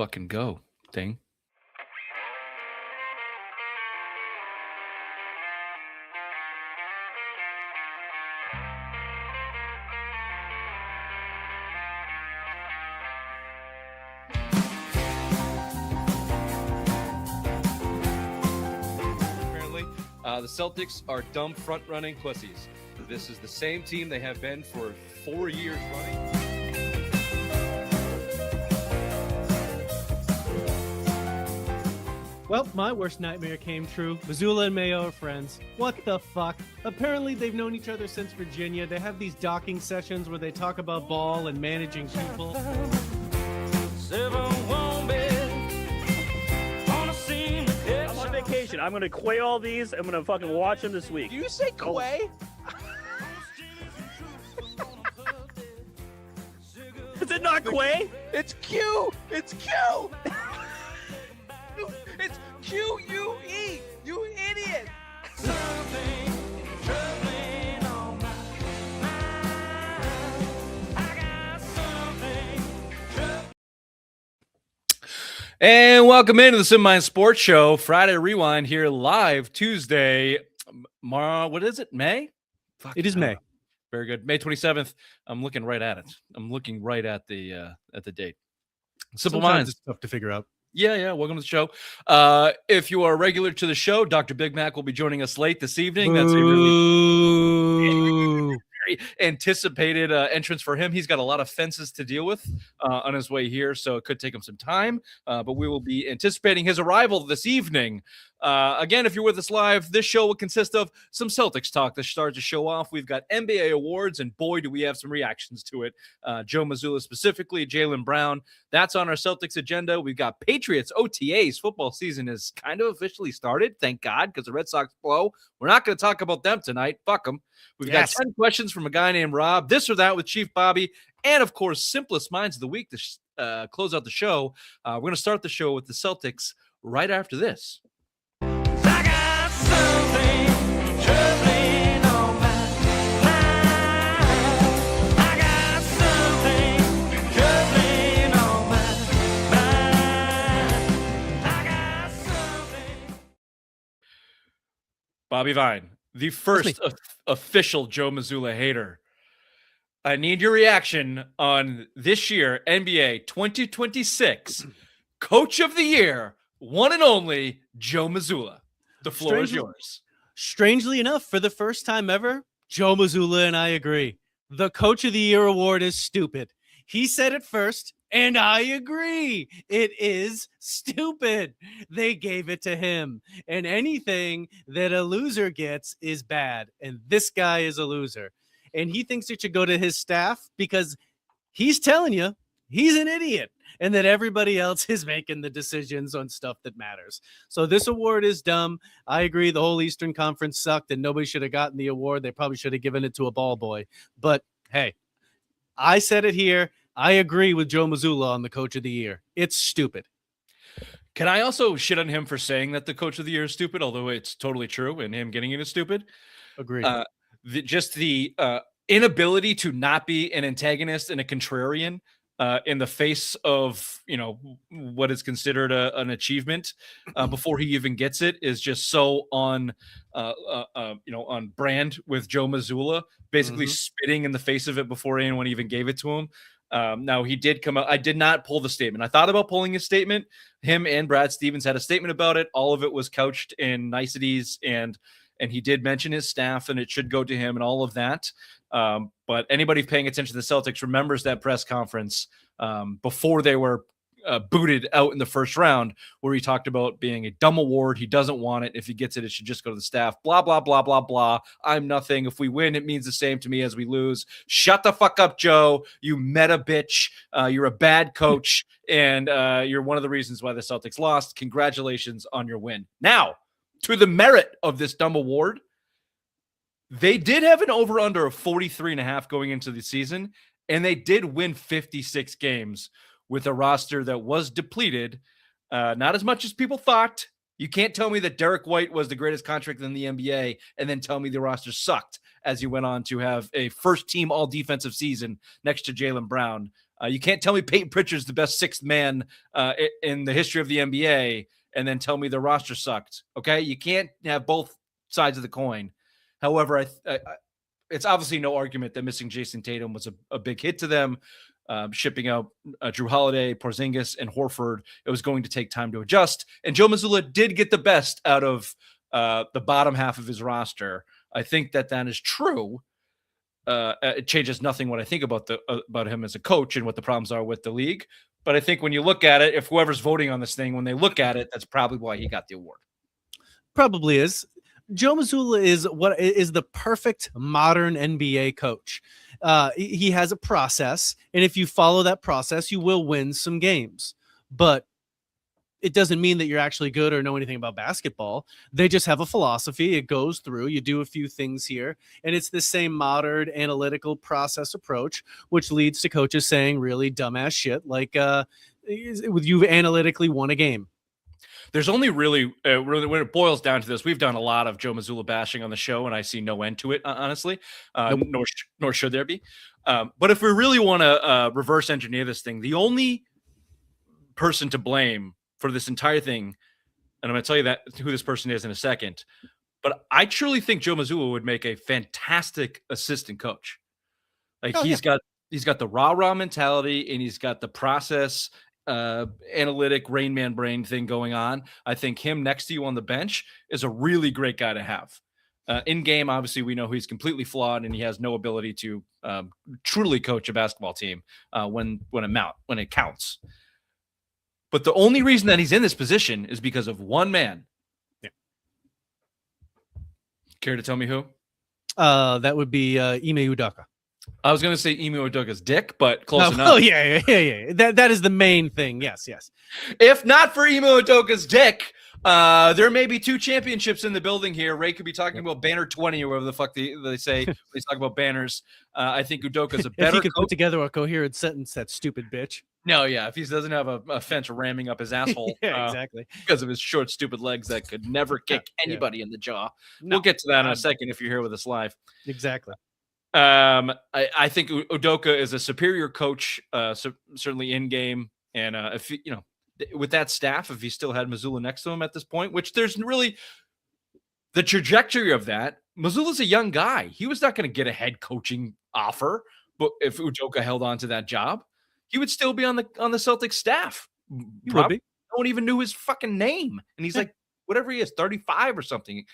fucking go, thing. Apparently, the Celtics are dumb front-running pussies. This is the same team they have been for 4 years running. Well, my worst nightmare came true. Mazzula and Mayo are friends. What the fuck? Apparently, they've known each other since Virginia. They have these docking sessions where they talk about ball and managing people. I'm on vacation. I'm going to quay all these. I'm going to fucking watch them this week. Do you say quay? Is it not quay? It's Q. It's Q. It's Q-U-E. You idiot. And welcome into the Sim Mind Sports Show, Friday Rewind here live Tuesday. What is it? May? It is May. Very good. May 27th. I'm looking right at it. I'm looking right at the date. Simple Sometimes Minds. it's tough to figure out. Yeah. Welcome to the show. If you are a regular to the show, Dr. Big Mac will be joining us late this evening. That's a really very anticipated entrance for him. He's got a lot of fences to deal with on his way here, so it could take him some time. But we will be anticipating his arrival this evening. Again, if you're with us live, this show will consist of some Celtics talk to start the show off. We've got NBA awards, and boy, do we have some reactions to it. Joe Mazzula specifically, Jaylen Brown. That's on our Celtics agenda. We've got Patriots OTAs. Football season is kind of officially started, thank God, because the Red Sox blow. We're not going to talk about them tonight. Fuck them. We've got 10 questions from a guy named Rob, this or that with Chief Bobby, and, of course, Simplest Minds of the Week to close out the show. We're going to start the show with the Celtics right after this. Bobby Vine, the first official Joe Mazzula hater. I need your reaction on this year, NBA 2026 Coach of the Year, one and only Joe Mazzula. The floor is yours. Strangely enough, for the first time ever, Joe Mazzula and I agree. The Coach of the Year award is stupid. He said it first, and I agree. It is stupid. They gave it to him. And anything that a loser gets is bad. And this guy is a loser. And he thinks it should go to his staff because he's telling you he's an idiot and that everybody else is making the decisions on stuff that matters. So this award is dumb. I agree. The whole Eastern Conference sucked and nobody should have gotten the award. They probably should have given it to a ball boy. But hey, I said it here. I agree with Joe Mazzula on the Coach of the Year. It's stupid. Can I also shit on him for saying that the Coach of the Year is stupid, although it's totally true, and him getting it is stupid? Agreed. The inability to not be an antagonist and a contrarian in the face of, what is considered an achievement before he even gets it is just so on brand with Joe Mazzula, basically spitting in the face of it before anyone even gave it to him. Now he did come out. I did not pull the statement. I thought about pulling his statement. Him and Brad Stevens had a statement about it. All of it was couched in niceties, and he did mention his staff, and it should go to him and all of that. But anybody paying attention to the Celtics remembers that press conference before they were booted out in the first round, where he talked about being a dumb award. He doesn't want it. If he gets it, it should just go to the staff. Blah, blah, blah, blah, blah. I'm nothing. If we win, it means the same to me as we lose. Shut the fuck up, Joe. You meta bitch. You're a bad coach, and you're one of the reasons why the Celtics lost. Congratulations on your win. Now, to the merit of this dumb award, they did have an over-under of 43.5 going into the season, and they did win 56 games with a roster that was depleted. Not as much as people thought. You can't tell me that Derek White was the greatest contract in the NBA and then tell me the roster sucked as you went on to have a first-team all-defensive season next to Jaylen Brown. You can't tell me Peyton Pritchard's the best sixth man in the history of the NBA and then tell me the roster sucked. Okay, you can't have both sides of the coin. However, it's obviously no argument that missing Jayson Tatum was a big hit to them. Shipping out Drew Holiday, Porzingis, and Horford, it was going to take time to adjust. And Joe Mazzula did get the best out of the bottom half of his roster. I think that is true. It changes nothing what I think about him as a coach and what the problems are with the league. But I think when you look at it, if whoever's voting on this thing, when they look at it, that's probably why he got the award. Probably is. Joe Mazzula is the perfect modern NBA coach. He has a process, and if you follow that process, you will win some games. But it doesn't mean that you're actually good or know anything about basketball. They just have a philosophy. It goes through. You do a few things here, and it's the same modern analytical process approach, which leads to coaches saying really dumbass shit like you've analytically won a game. There's only really when it boils down to this, we've done a lot of Joe Mazzula bashing on the show, and I see no end to it, honestly, nor should there be. But if we really want to reverse engineer this thing, the only person to blame for this entire thing, and I'm going to tell you who this person is in a second, but I truly think Joe Mazzula would make a fantastic assistant coach. Like he's got the rah-rah mentality, and he's got the process analytic Rain Man brain thing going on. I think him next to you on the bench is a really great guy to have. In game, obviously, we know he's completely flawed and he has no ability to truly coach a basketball team when it counts. But the only reason that he's in this position is because of one man. Yeah. Care to tell me who? That would be Ime Udoka. I was going to say Ime Udoka's dick, but close enough. Oh, yeah. That is the main thing. Yes. If not for Ime Udoka's dick, there may be 2 championships in the building here. Ray could be talking about banner 20 or whatever the fuck they say when they talk about banners. I think Udoka's a better if he could coach. Put together a coherent sentence, that stupid bitch. No, yeah. If he doesn't have a fence ramming up his asshole exactly. Because of his short, stupid legs that could never kick anybody in the jaw. No, we'll get to that in a second if you're here with us live. Exactly. I think Udoka is a superior coach, certainly in game. And if with that staff, if he still had Mazzula next to him at this point, which there's really the trajectory of that, Mazzula's a young guy. He was not going to get a head coaching offer, but if Udoka held on to that job, he would still be on the Celtics staff. He would be. No one even knew his fucking name, and he's like whatever he is, 35 or something.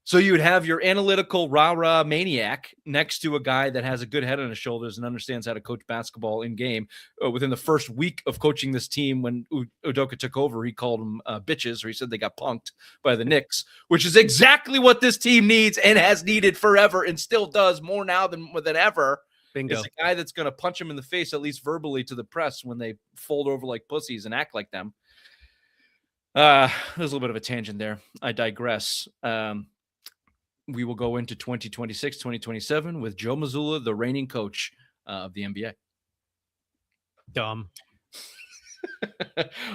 So you would have your analytical rah-rah maniac next to a guy that has a good head on his shoulders and understands how to coach basketball in game. Within the first week of coaching this team, when Udoka took over, he called them bitches, or he said they got punked by the Knicks, which is exactly what this team needs and has needed forever and still does more now than ever. Bingo. It's a guy that's going to punch him in the face, at least verbally, to the press when they fold over like pussies and act like them. There's a little bit of a tangent there. I digress. We will go into 2026, 2027 with Joe Mazzula, the reigning coach of the NBA. Dumb.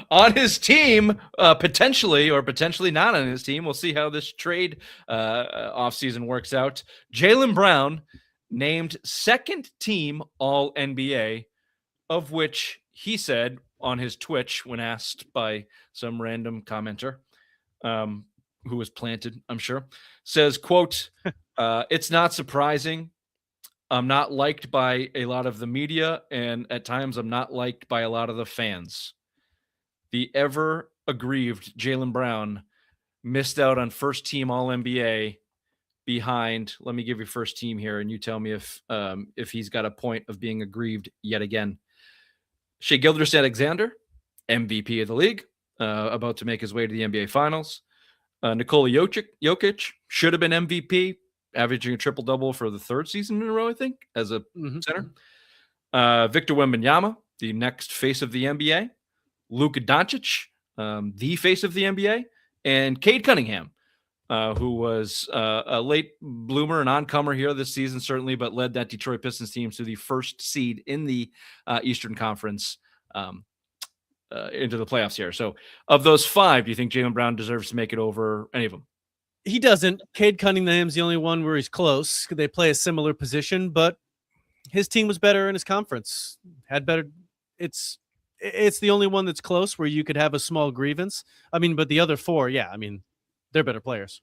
On his team, potentially or potentially not on his team. We'll see how this trade offseason works out. Jaylen Brown named second team All-NBA, of which he said on his Twitch when asked by some random commenter, who was planted, I'm sure, says, quote, it's not surprising. I'm not liked by a lot of the media, and at times I'm not liked by a lot of the fans. The ever aggrieved Jaylen Brown missed out on first team All-NBA behind, let me give you first team here, and you tell me if he's got a point of being aggrieved yet again. Shai Gilgeous-Alexander, MVP of the league, about to make his way to the NBA Finals. Nikola Jokic should have been MVP, averaging a triple-double for the 3rd season in a row, I think, as a center. Victor Wembanyama, the next face of the NBA. Luka Doncic, the face of the NBA. And Cade Cunningham, who was a late bloomer and on-comer here this season, certainly, but led that Detroit Pistons team to the 1st seed in the Eastern Conference into the playoffs here. So of those 5, do you think Jaylen Brown deserves to make it over any of them? He doesn't. Cade Cunningham's the only one where he's close. They play a similar position, but his team was better in his conference, had better it's the only one that's close where you could have a small grievance. I mean, but the other 4, yeah, I mean, they're better players.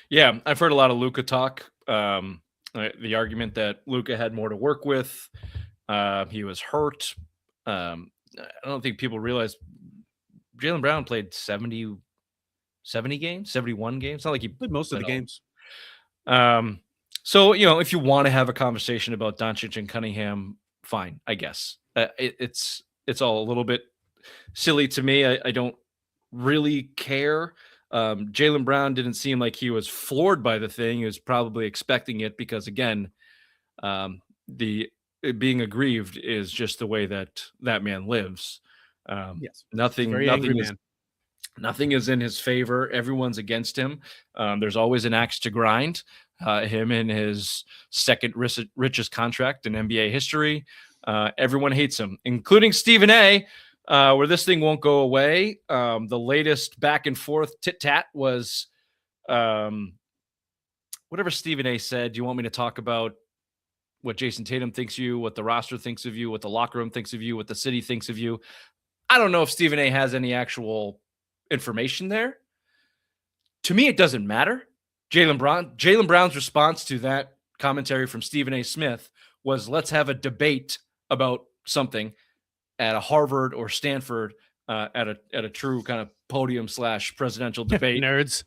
Yeah, I've heard a lot of Luka talk. The argument that Luka had more to work with. He was hurt. I don't think people realize Jaylen Brown played 70 games, 71 games. It's not like he Played most of the games. So, if you want to have a conversation about Doncic and Cunningham, fine, I guess. It's all a little bit silly to me. I don't really care. Jaylen Brown didn't seem like he was floored by the thing. He was probably expecting it because, again, being aggrieved is just the way that man lives. Yes, nothing is in his favor. Everyone's against him. There's always an axe to grind. Him and his second richest contract in NBA history. Everyone hates him, including Stephen A., where this thing won't go away. The latest back and forth tit-tat was whatever Stephen A. said. Do you want me to talk about what Jayson Tatum thinks of you, what the roster thinks of you, what the locker room thinks of you, what the city thinks of you? I don't know if Stephen A. has any actual information there. To me, it doesn't matter. Jaylen Brown's response to that commentary from Stephen A. Smith was, let's have a debate about something at a Harvard or Stanford at a true kind of podium / presidential debate. Nerds.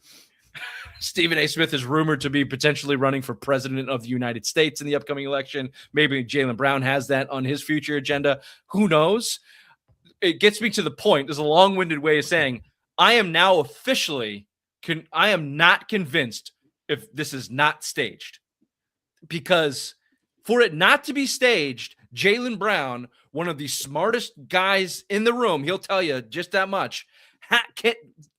Stephen A. Smith is rumored to be potentially running for president of the United States in the upcoming election. Maybe Jaylen Brown has that on his future agenda. Who knows? It gets me to the point. There's a long-winded way of saying I am now officially I am not convinced if this is not staged. Because for it not to be staged, Jaylen Brown, one of the smartest guys in the room, he'll tell you just that much.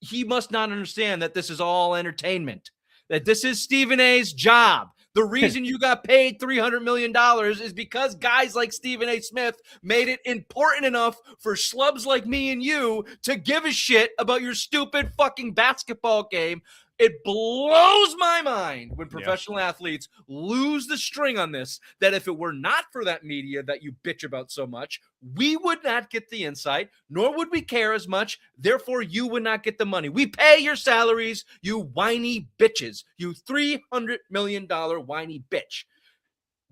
He must not understand that this is all entertainment, that this is Stephen A.'s job. The reason you got paid $300 million is because guys like Stephen A. Smith made it important enough for schlubs like me and you to give a shit about your stupid fucking basketball game. It blows my mind when professional athletes lose the string on this, that if it were not for that media that you bitch about so much, we would not get the insight, nor would we care as much. Therefore, you would not get the money. We pay your salaries, you whiny bitches, you $300 million whiny bitch.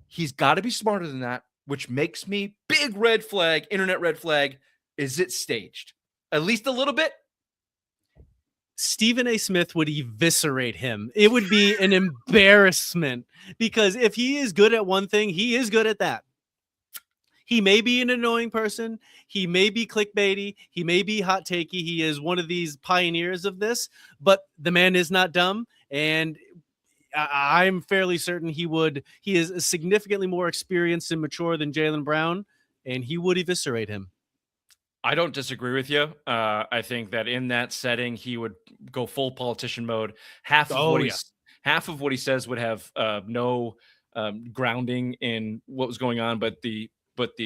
He's got to be smarter than that, which makes me big red flag, internet red flag. Is it staged? At least a little bit? Stephen A. Smith would eviscerate him. It would be an embarrassment because if he is good at one thing, he is good at that. He may be an annoying person. He may be clickbaity. He may be hot takey. He is one of these pioneers of this, but the man is not dumb. And I'm fairly certain he is significantly more experienced and mature than Jaylen Brown, and he would eviscerate him. I don't disagree with you. I think that in that setting, he would go full politician mode. Half of what he says would have no grounding in what was going on, but the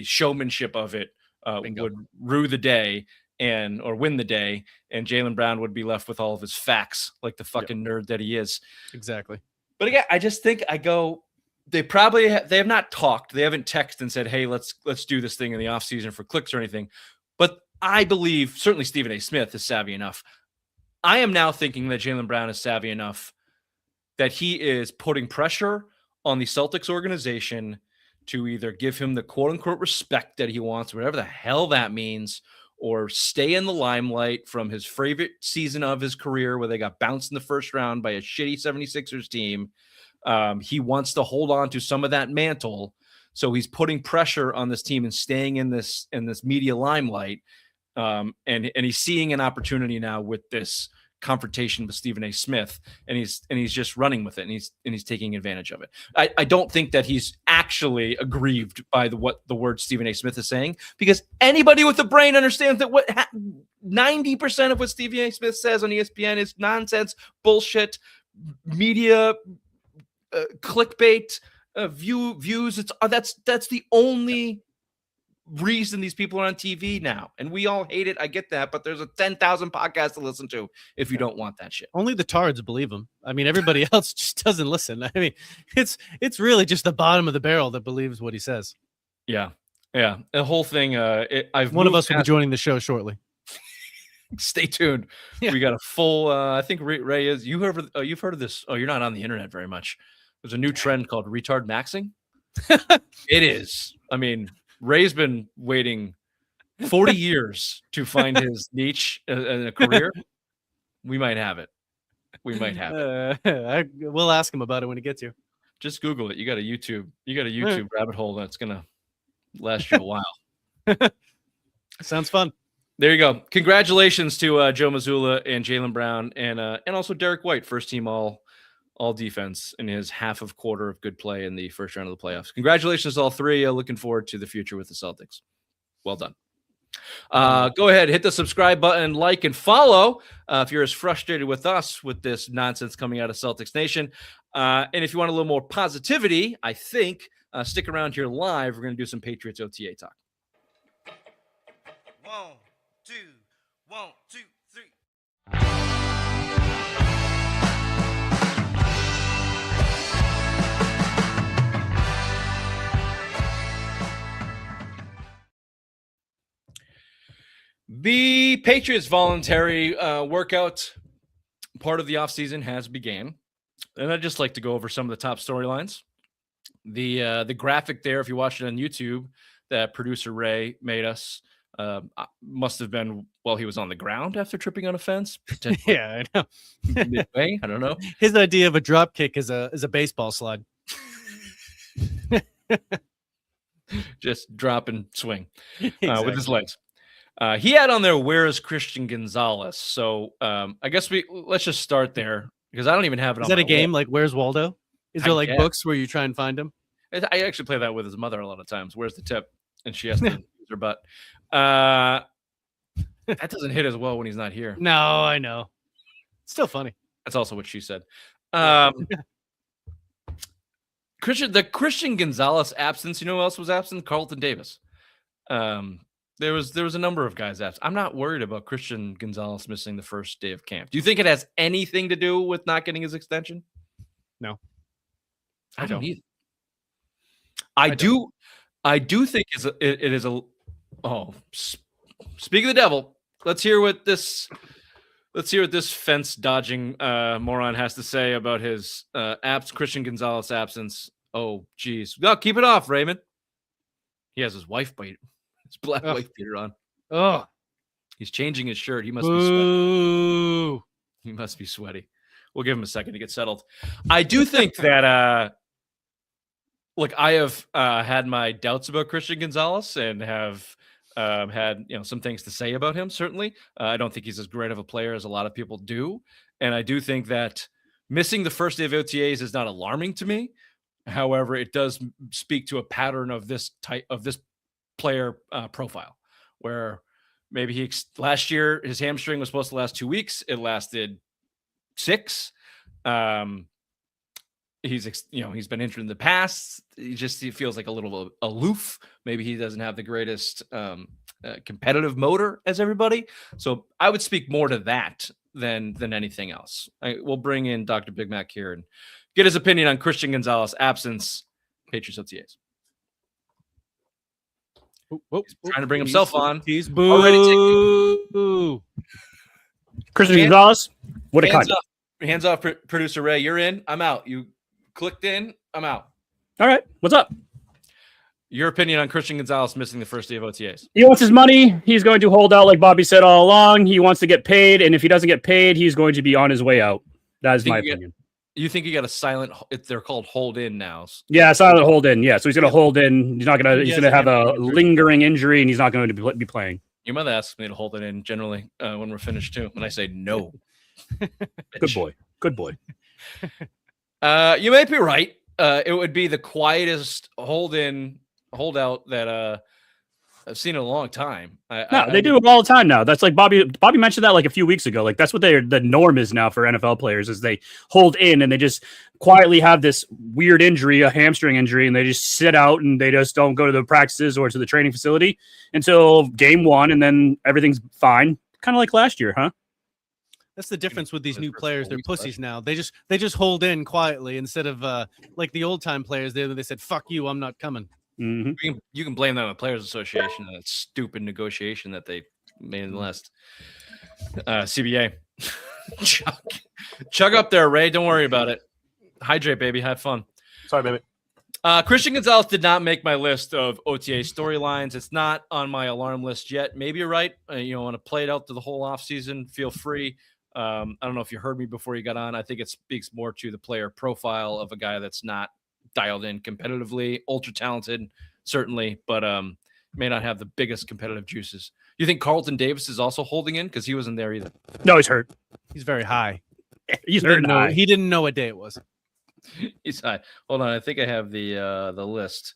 showmanship of it would rue the day or win the day, and Jaylen Brown would be left with all of his facts, like the fucking nerd that he is. Exactly. But again, I just think they have not talked. They haven't texted and said, "Hey, let's do this thing in the offseason for clicks or anything." But I believe certainly Stephen A. Smith is savvy enough. I am now thinking that Jaylen Brown is savvy enough that he is putting pressure on the Celtics organization to either give him the quote unquote respect that he wants, whatever the hell that means, or stay in the limelight from his favorite season of his career where they got bounced in the first round by a shitty 76ers team. He wants to hold on to some of that mantle. So he's putting pressure on this team and staying in this media limelight. And he's seeing an opportunity now with this confrontation with Stephen A. Smith, and he's just running with it, and he's taking advantage of it. I don't think that he's actually aggrieved by what the word Stephen A. Smith is saying, because anybody with a brain understands that 90% of what Stephen A. Smith says on ESPN is nonsense, bullshit, media, clickbait. Views. That's the only reason these people are on TV now, and we all hate it. I get that, but there's 10,000 podcasts to listen to if you don't want that shit. Only the tards believe him. I mean, everybody else just doesn't listen. I mean, it's really just the bottom of the barrel that believes what he says. Yeah, Yeah, the whole thing. I've One of moved us will be past- joining the show shortly. Stay tuned. Yeah. We got a full. I think Ray is. You've heard of this? Oh, you're not on the internet very much. There's a new trend called retard maxing. It is. I mean, Ray's been waiting 40 years to find his niche in a career. We might have it. We might have it. We'll ask him about it when he gets here. Just Google it. You got a YouTube rabbit hole that's gonna last you a while. Sounds fun. There you go. Congratulations to Joe Mazzula and Jaylen Brown and also Derek White, first team all defense in his half of quarter of good play in the first round of the playoffs. Congratulations to all three. Looking forward to the future with the Celtics. Well done. Go ahead, hit the subscribe button, like, and follow if you're as frustrated with us with this nonsense coming out of Celtics Nation. And if you want a little more positivity, I think, stick around here live. We're going to do some Patriots OTA talk. 1, 2, 1, 2, 3. The Patriots voluntary workout part of the offseason has began. And I'd just like to go over some of the top storylines. The graphic there, if you watch it on YouTube, that producer Ray made us, must have been while he was on the ground after tripping on a fence. Yeah, I know. Midway, I don't know. His idea of a drop kick is a baseball slide. Just drop and swing with Exactly. his legs. He had on there, "Where is Christian Gonzalez?" So I guess let's just start there because I don't even have it. Is on that my a game list. like Where's Waldo? Is I there like guess. books where you try and find him? I actually play that with his mother a lot of times. Where's the tip? And she has to use her butt. That doesn't hit as well when he's not here. No, I know. It's still funny. That's also what she said. Christian Gonzalez absence. You know who else was absent? Carlton Davis. There was a number of guys absent. I'm not worried about Christian Gonzalez missing the first day of camp. Do you think it has anything to do with not getting his extension? No. I don't don't. either. I do think it is a. Oh, speak of the devil. Let's hear what this fence dodging moron has to say about his Christian Gonzalez absence. Oh, geez. No, keep it off, Raymond. He has his black wife beater on. Oh, He's changing his shirt. He must be sweaty. boo. He must be sweaty. We'll give him a second to get settled. I do think that look, I have had my doubts about Christian Gonzalez and have had some things to say about him. Certainly, I don't think he's as great of a player as a lot of people do, and I do think that missing the first day of OTAs is not alarming to me. However, it does speak to a pattern of this player profile, where maybe last year his hamstring was supposed to last 2 weeks. It lasted 6. He's been injured in the past. He feels like a little aloof. Maybe he doesn't have the greatest competitive motor as everybody. So I would speak more to that than anything else. We'll bring in Dr. Big Mac here and get his opinion on Christian Gonzalez absence. Patriots OTAs. He's trying to bring himself on. He's Already Christian Gonzalez, what a cut. Hands off, producer Ray. You're in. I'm out. You clicked in. I'm out. All right, what's up? Your opinion on Christian Gonzalez missing the first day of OTAs? He wants his money. He's going to hold out like Bobby said all along. He wants to get paid, and if he doesn't get paid, he's going to be on his way out. That is my opinion. You think he got a silent? They're called hold in now. Yeah, silent hold in. Yeah, so he's going to hold in. He's not going to. He's going to have a lingering injury, and he's not going to be playing. Your mother asks me to hold it in generally when we're finished too, and I say no. Good boy. Good boy. You may be right. It would be the quietest holdout that I've seen in a long time. They do it all the time now. That's like Bobby mentioned that like a few weeks ago. Like that's what the norm is now for NFL players is they hold in and they just quietly have this weird injury, a hamstring injury, and they just sit out and they just don't go to the practices or to the training facility until game 1, and then everything's fine. Kind of like last year, huh? That's the difference with these new players. They're pussies now. They just hold in quietly instead of like the old time players. They said, "Fuck you, I'm not coming." Mhm. You can blame that on the Players Association and that stupid negotiation that they made in the last CBA. Chug up there, Ray. Don't worry about it. Hydrate, baby. Have fun. Sorry, baby. Christian Gonzalez did not make my list of OTA storylines. It's not on my alarm list yet. Maybe you're right. Want to play it out to the whole offseason, feel free. I don't know if you heard me before you got on. I think it speaks more to the player profile of a guy that's not dialed in competitively, ultra talented, certainly, but may not have the biggest competitive juices. You think Carlton Davis is also holding in? Because he wasn't there either. No, he's hurt. He's very high. He's hurt. He didn't know what day it was. He's high. Hold on, I think I have the list.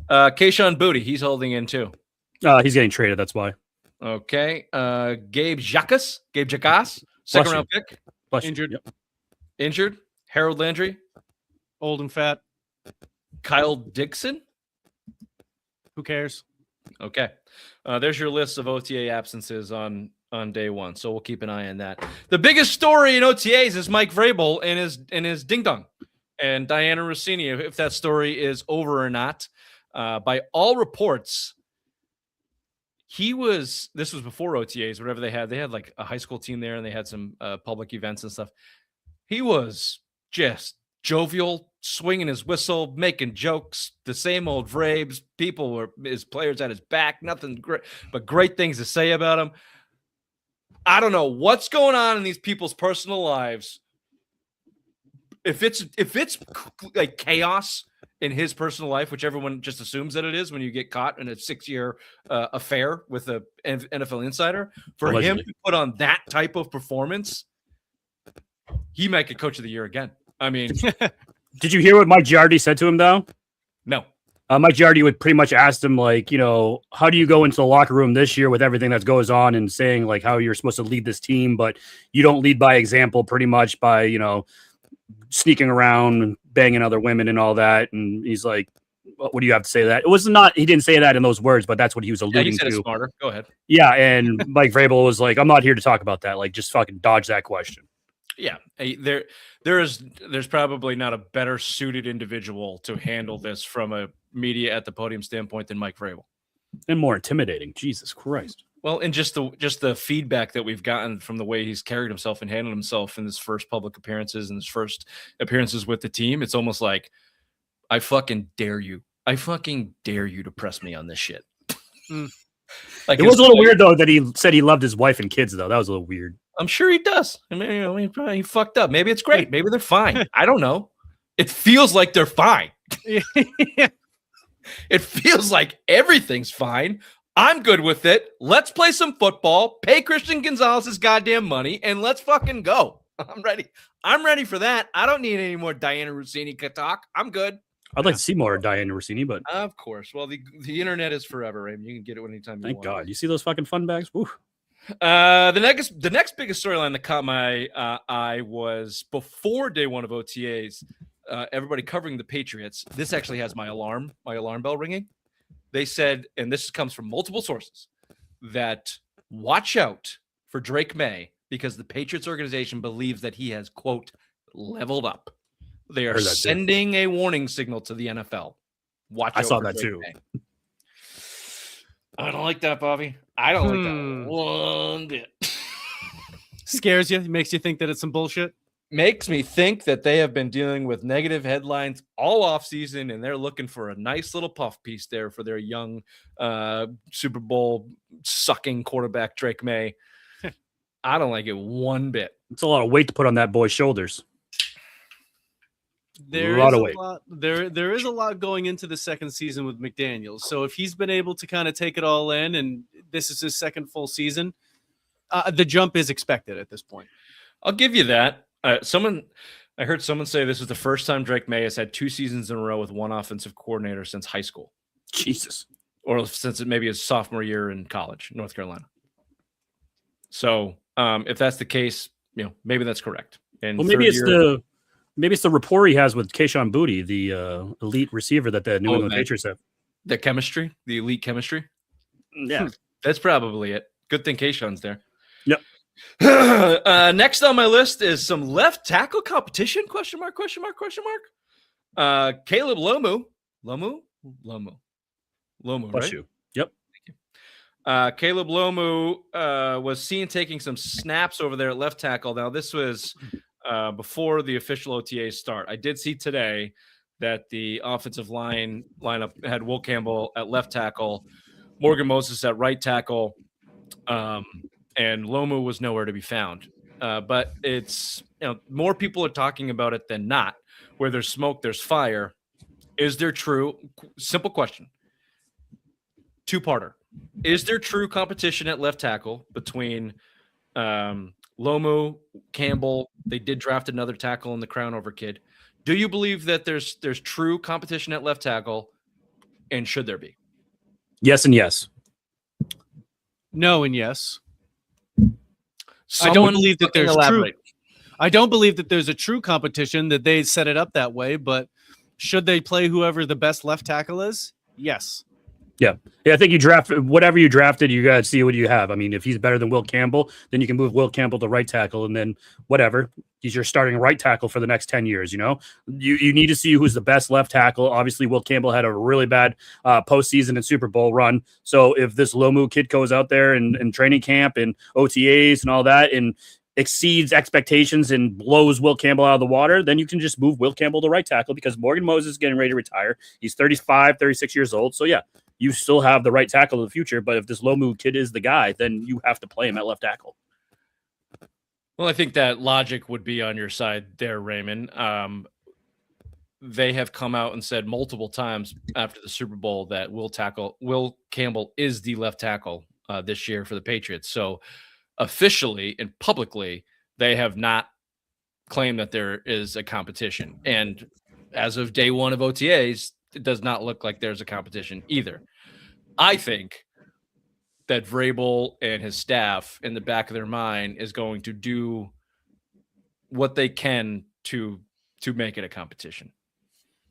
Keishon Boutte, he's holding in too. He's getting traded. That's why. Okay. Gabe Jacas, second round pick. Injured. Yep. Injured. Harold Landry. Old and fat. Kyle Dixon. Who cares? Okay. There's your list of OTA absences on day one. So we'll keep an eye on that. The biggest story in OTAs is Mike Vrabel and his ding dong and Diana Rossini, if that story is over or not. By all reports, this was before OTAs, whatever they had like a high school team there and they had some public events and stuff. He was just jovial, swinging his whistle, making jokes, the same old Vrabes. People were his players at his back, nothing great, but great things to say about him. I don't know what's going on in these people's personal lives. If it's like chaos in his personal life, which everyone just assumes that it is when you get caught in a 6-year affair with an NFL insider, for Allegedly. him to put on that type of performance, he might get coach of the year again. I mean, Did you hear what Mike Giardi said to him though? no. Mike Giardi would pretty much ask him, like, how do you go into the locker room this year with everything that goes on and saying, like, how you're supposed to lead this team, but you don't lead by example pretty much by, sneaking around and banging other women and all that. And he's like, what do you have to say to that? It was not, he didn't say that in those words, but that's what he was alluding He said to. it smarter. Go ahead. Yeah. And Mike Vrabel was like, I'm not here to talk about that. Like, just fucking dodge that question. Yeah, there's probably not a better suited individual to handle this from a media at the podium standpoint than Mike Vrabel. And more intimidating. Jesus Christ. Well, and just the feedback that we've gotten from the way he's carried himself and handled himself in his first public appearances and his first appearances with the team, it's almost like, I fucking dare you. I fucking dare you to press me on this shit. Like, It was a little weird though that he said he loved his wife and kids though. That was a little weird. I'm sure he does. I mean, he fucked up. Maybe it's great. Maybe they're fine. I don't know. It feels like they're fine. It feels like everything's fine. I'm good with it. Let's play some football, pay Christian Gonzalez his goddamn money, and let's fucking go. I'm ready. I'm ready for that. I don't need any more Diana Rossini talk. I'm good. I'd like to see more of Diana Rossini, but Of course. Well, the internet is forever, Raymond. You can get it anytime you thank want. God. You see those fucking fun bags? Woo. The next biggest storyline that caught my eye was before day one of OTAs. Everybody covering the Patriots. This actually has my alarm bell ringing. They said, and this comes from multiple sources, that watch out for Drake May because the Patriots organization believes that he has, quote, leveled up. They are sending a warning signal to the NFL. Watch out. I saw for that Drake too. May. I don't like that, Bobby. I don't like that one bit. Scares you? Makes you think that it's some bullshit? Makes me think that they have been dealing with negative headlines all off season, and they're looking for a nice little puff piece there for their young Super Bowl sucking quarterback Drake May. I don't like it one bit. It's a lot of weight to put on that boy's shoulders. There is a lot going into the second season with McDaniels. So if he's been able to kind of take it all in, and this is his second full season, the jump is expected at this point. I'll give you that. I heard someone say this is the first time Drake May has had 2 seasons in a row with one offensive coordinator since high school. Jesus. Or since it maybe his sophomore year in college, North Carolina. So if that's the case, maybe that's correct. And well, maybe it's the rapport he has with Keishon Boutte, the elite receiver that the New England Patriots have. The chemistry, the elite chemistry. Yeah, that's probably it. Good thing Keishon's there. Yep. Next on my list is some left tackle competition? ? Caleb Lomu Lomu, Bless right? you. Yep. Caleb Lomu was seen taking some snaps over there at left tackle. Now, this was before the official OTA start. I did see today that the offensive lineup had Will Campbell at left tackle, Morgan Moses at right tackle, and Lomu was nowhere to be found. But it's, more people are talking about it than not. Where there's smoke, there's fire. Is there true? Simple question. Two-parter. Is there true competition at left tackle between Lomu, Campbell? They did draft another tackle in the Crown over kid. Do you believe that there's true competition at left tackle, and should there be? Yes and yes. No and yes. I don't believe that there's true. I don't believe that there's a true competition, that they set it up that way, but should they play whoever the best left tackle is? Yes. Yeah. I think you draft whatever you drafted, you got to see what you have. I mean, if he's better than Will Campbell, then you can move Will Campbell to right tackle, and then whatever. He's your starting right tackle for the next 10 years, You need to see who's the best left tackle. Obviously, Will Campbell had a really bad postseason and Super Bowl run. So if this Lomu kid goes out there and training camp and OTAs and all that and exceeds expectations and blows Will Campbell out of the water, then you can just move Will Campbell to right tackle because Morgan Moses is getting ready to retire. He's 35, 36 years old. So, yeah. You still have the right tackle of the future, but if this Lomu kid is the guy, then you have to play him at left tackle. Well, I think that logic would be on your side there, Raymond. They have come out and said multiple times after the Super Bowl that Will Campbell is the left tackle this year for the Patriots. So officially and publicly, they have not claimed that there is a competition. And as of day one of OTAs, it does not look like there's a competition either. I think that Vrabel and his staff in the back of their mind is going to do what they can to make it a competition.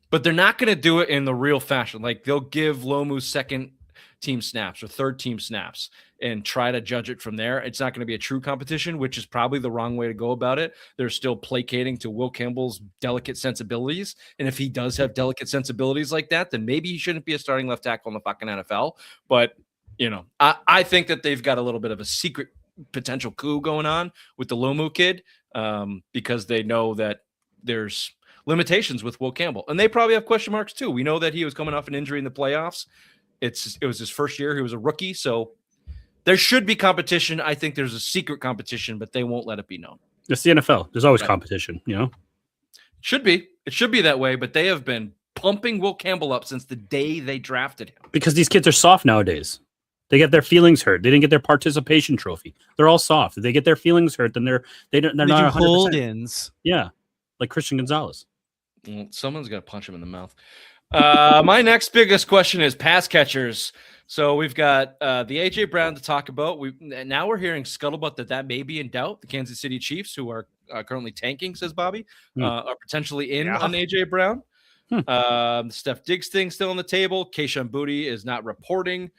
But they're not going to do it in the real fashion. Like they'll give Lomu second team snaps or third team snaps and try to judge it from there. It's not going to be a true competition, which is probably the wrong way to go about it. They're still placating to Will Campbell's delicate sensibilities. And if he does have delicate sensibilities like that, then maybe he shouldn't be a starting left tackle in the fucking NFL. But, I think that they've got a little bit of a secret potential coup going on with the Lomu kid because they know that there's limitations with Will Campbell. And they probably have question marks too. We know that he was coming off an injury in the playoffs. It was his first year. He was a rookie. So there should be competition. I think there's a secret competition, but they won't let it be known. It's the NFL. There's always competition, Should be. It should be that way, but they have been pumping Will Campbell up since the day they drafted him. Because these kids are soft nowadays. They get their feelings hurt. They didn't get their participation trophy. They're all soft. If they get their feelings hurt, then they're not 100%. Hold-ins. Yeah, like Christian Gonzalez. Well, someone's got to punch him in the mouth. My next biggest question is pass catchers. So we've got the AJ Brown to talk about. Now we're hearing scuttlebutt that may be in doubt. The Kansas City Chiefs, who are currently tanking, says Bobby, are potentially in on AJ Brown. Steph Diggs thing still on the table. Kayshon Boutte is not reporting.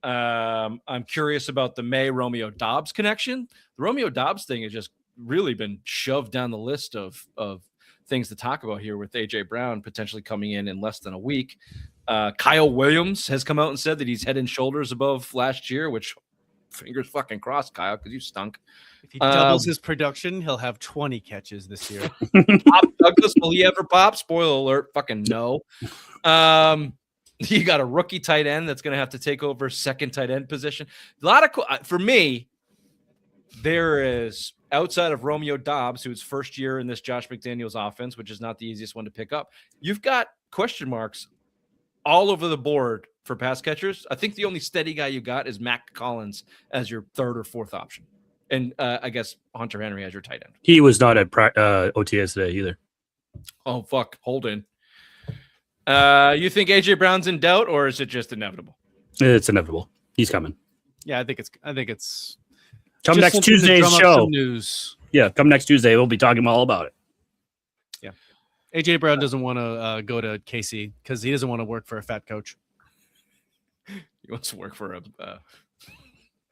I'm curious about the May Romeo Doubs connection. The Romeo Doubs thing has just really been shoved down the list of things to talk about here with AJ Brown potentially coming in less than a week. Kyle Williams has come out and said that he's head and shoulders above last year, which fingers fucking crossed, Kyle, because you stunk. If he doubles his production, he'll have 20 catches this year. Pop Douglas, will he ever pop? Spoiler alert, fucking no. You got a rookie tight end that's going to have to take over second tight end position. A lot of for me, there is outside of Romeo Doubs, who's first year in this Josh McDaniels offense, which is not the easiest one to pick up. You've got question marks all over the board for pass catchers. I think the only steady guy you got is Mac Collins as your third or fourth option. And I guess Hunter Henry as your tight end. He was not at OTS today either. Oh, fuck. Hold in. You think AJ Brown's in doubt, or is it just inevitable? It's inevitable. He's coming. Yeah, I think it's come next Tuesday's show. News. Yeah, come next Tuesday. We'll be talking all about it. Yeah, AJ Brown doesn't want to go to KC because he doesn't want to work for a fat coach. He wants to work for a.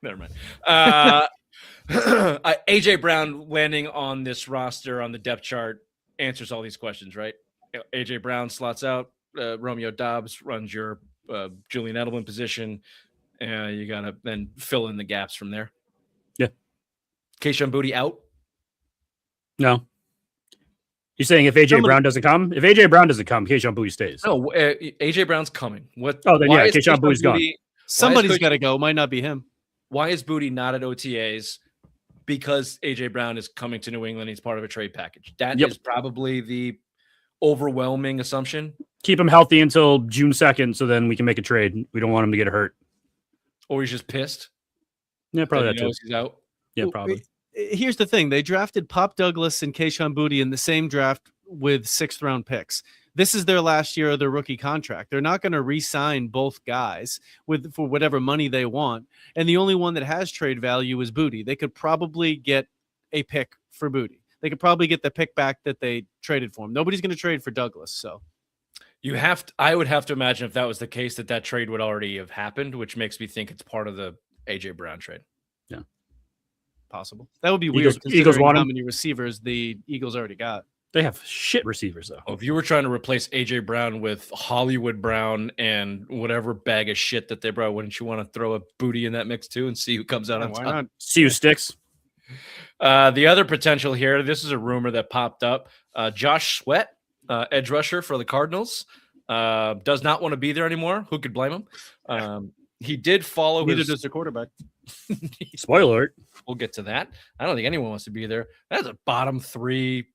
Never mind. AJ Brown landing on this roster on the depth chart answers all these questions, right? AJ Brown slots out. Romeo Dobbs runs your Julian Edelman position. You got to then fill in the gaps from there. Yeah. Keishon Boutte out? No. You're saying if AJ Brown doesn't come? If AJ Brown doesn't come, Keishon Boutte stays. No, AJ Brown's coming. What? Oh, then yeah, Keishon Boutte's gone. Somebody's got to go. Might not be him. Why is Boutte not at OTAs? Because AJ Brown is coming to New England. He's part of a trade package. That is probably the overwhelming assumption. Keep him healthy until June 2nd, so then we can make a trade. We don't want him to get hurt. Or he's just pissed. Yeah, probably that that too. He's out. Yeah, probably. Here's the thing. They drafted Pop Douglas and Keishon Boutte in the same draft with 6th round picks. This is their last year of their rookie contract. They're not going to re-sign both guys for whatever money they want. And the only one that has trade value is Boutte. They could probably get a pick for Boutte. They could probably get the pick back that they traded for him. Nobody's going to trade for Douglas. So I would have to imagine if that was the case that trade would already have happened, which makes me think it's part of the AJ Brown trade. Yeah. Possible. That would be weird. Eagles want how many receivers the Eagles already got. They have shit receivers, though. If you were trying to replace AJ Brown with Hollywood Brown and whatever bag of shit that they brought, wouldn't you want to throw a Boutte in that mix too and see who comes out on top? Why not? See who sticks. The other potential here, this is a rumor that popped up. Josh Sweat, edge rusher for the Cardinals, does not want to be there anymore. Who could blame him? He did follow Neither does the quarterback. Spoiler alert. We'll get to that. I don't think anyone wants to be there. That's a bottom 3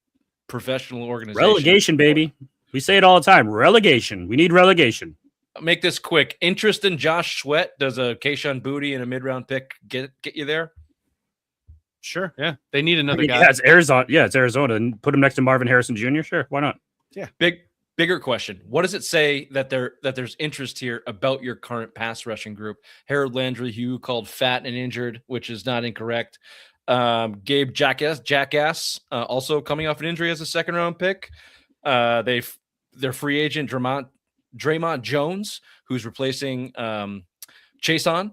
professional organization. Relegation, baby. We say it all the time. Relegation. We need relegation. Make this quick. Interest in Josh Sweat. Does a Keishon Boutte and a mid-round pick get you there? Sure. Yeah. They need another guy. Yeah, it's Arizona. Yeah, it's Arizona. And put him next to Marvin Harrison Jr. Sure. Why not? Yeah. Bigger question. What does it say that there's interest here about your current pass rushing group? Harold Landry, who you called fat and injured, which is not incorrect. Gabe Jackass, also coming off an injury as a 2nd round pick. Their free agent Draymond Jones, who's replacing Chason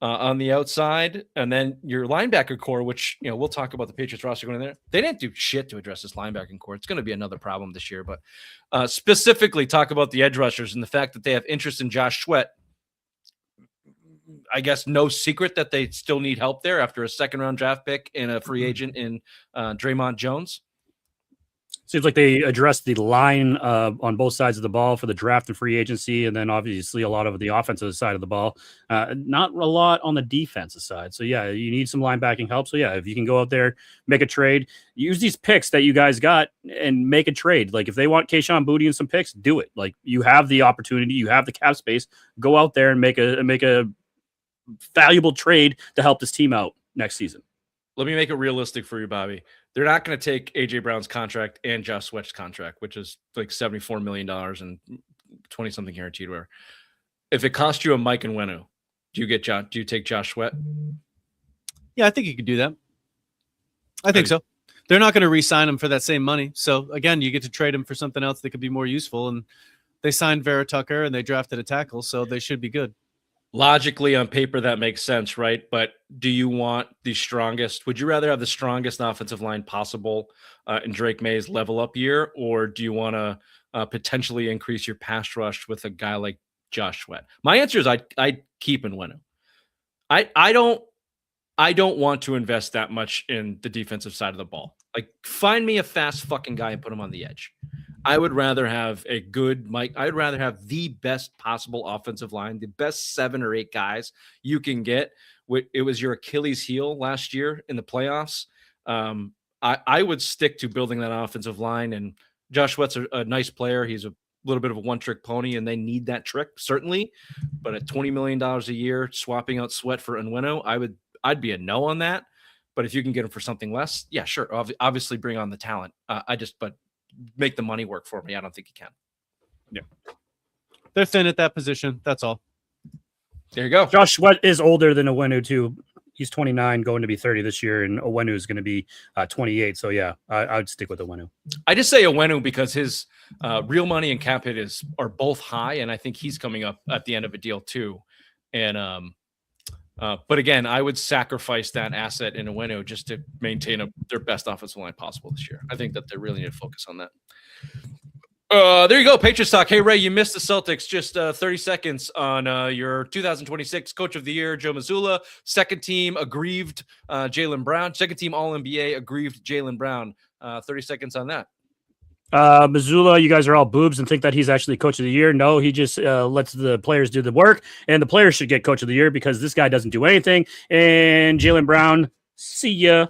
on the outside, and then your linebacker core, which we'll talk about the Patriots roster going in there. They didn't do shit to address this linebacking core. It's going to be another problem this year, but specifically talk about the edge rushers and the fact that they have interest in Josh Sweat. I guess no secret that they still need help there after a 2nd round draft pick and a free agent in Draymond Jones. Seems like they addressed the line on both sides of the ball for the draft and free agency, and then obviously a lot of the offensive side of the ball. Not a lot on the defensive side. So, yeah, you need some linebacking help. So, yeah, if you can go out there, make a trade, use these picks that you guys got and make a trade. Like, if they want Keishon Boutte and some picks, do it. Like, you have the opportunity. You have the cap space. Go out there and make a valuable trade to help this team out next season. Let me make it realistic for you, Bobby. They're not going to take AJ Brown's contract and Josh Sweat's contract, which is like $74 million and 20-something guaranteed. Where if it cost you a Mike and Wenu, do you take Josh Sweat? Yeah, I think you could do that. I think so. They're not going to re-sign him for that same money. So again, you get to trade him for something else that could be more useful. And they signed Vera Tucker and they drafted a tackle, so they should be good. Logically, on paper, that makes sense, right? But do you want the strongest? Would you rather have the strongest offensive line possible in Drake May's level up year, or do you want to potentially increase your pass rush with a guy like Josh Sweat? My answer is I'd keep Nwenu. I don't want to invest that much in the defensive side of the ball. Like, find me a fast fucking guy and put him on the edge. I would rather have a good Mike. I'd rather have the best possible offensive line, the best 7 or 8 guys you can get. It was your Achilles heel last year in the playoffs. I would stick to building that offensive line. And Josh Sweat's a nice player. He's a little bit of a one-trick pony, and they need that trick, certainly. But at $20 million a year, swapping out Sweat for Nwenu, I'd be a no on that. But if you can get him for something less, yeah, sure. Obviously, bring on the talent. But make the money work for me. I don't think you can. Yeah. They're thin at that position. That's all. There you go. Josh Sweat is older than Nwenu too. He's 29, going to be 30 this year, and Nwenu is going to be 28. So yeah, I would stick with Nwenu. I just say Nwenu because his real money and cap hit are both high, and I think he's coming up at the end of a deal too. And but again, I would sacrifice that asset in Nwenu just to maintain their best offensive line possible this year. I think that they really need to focus on that. There you go, Patriots talk. Hey, Ray, you missed the Celtics. Just 30 seconds on your 2026 Coach of the Year, Joe Mazzula. Second team, aggrieved Jaylen Brown. Second team, All-NBA, aggrieved Jaylen Brown. 30 seconds on that. Mazzula, you guys are all boobs and think that he's actually Coach of the Year. No, he just lets the players do the work, and the players should get Coach of the Year because this guy doesn't do anything. And Jaylen Brown, see ya.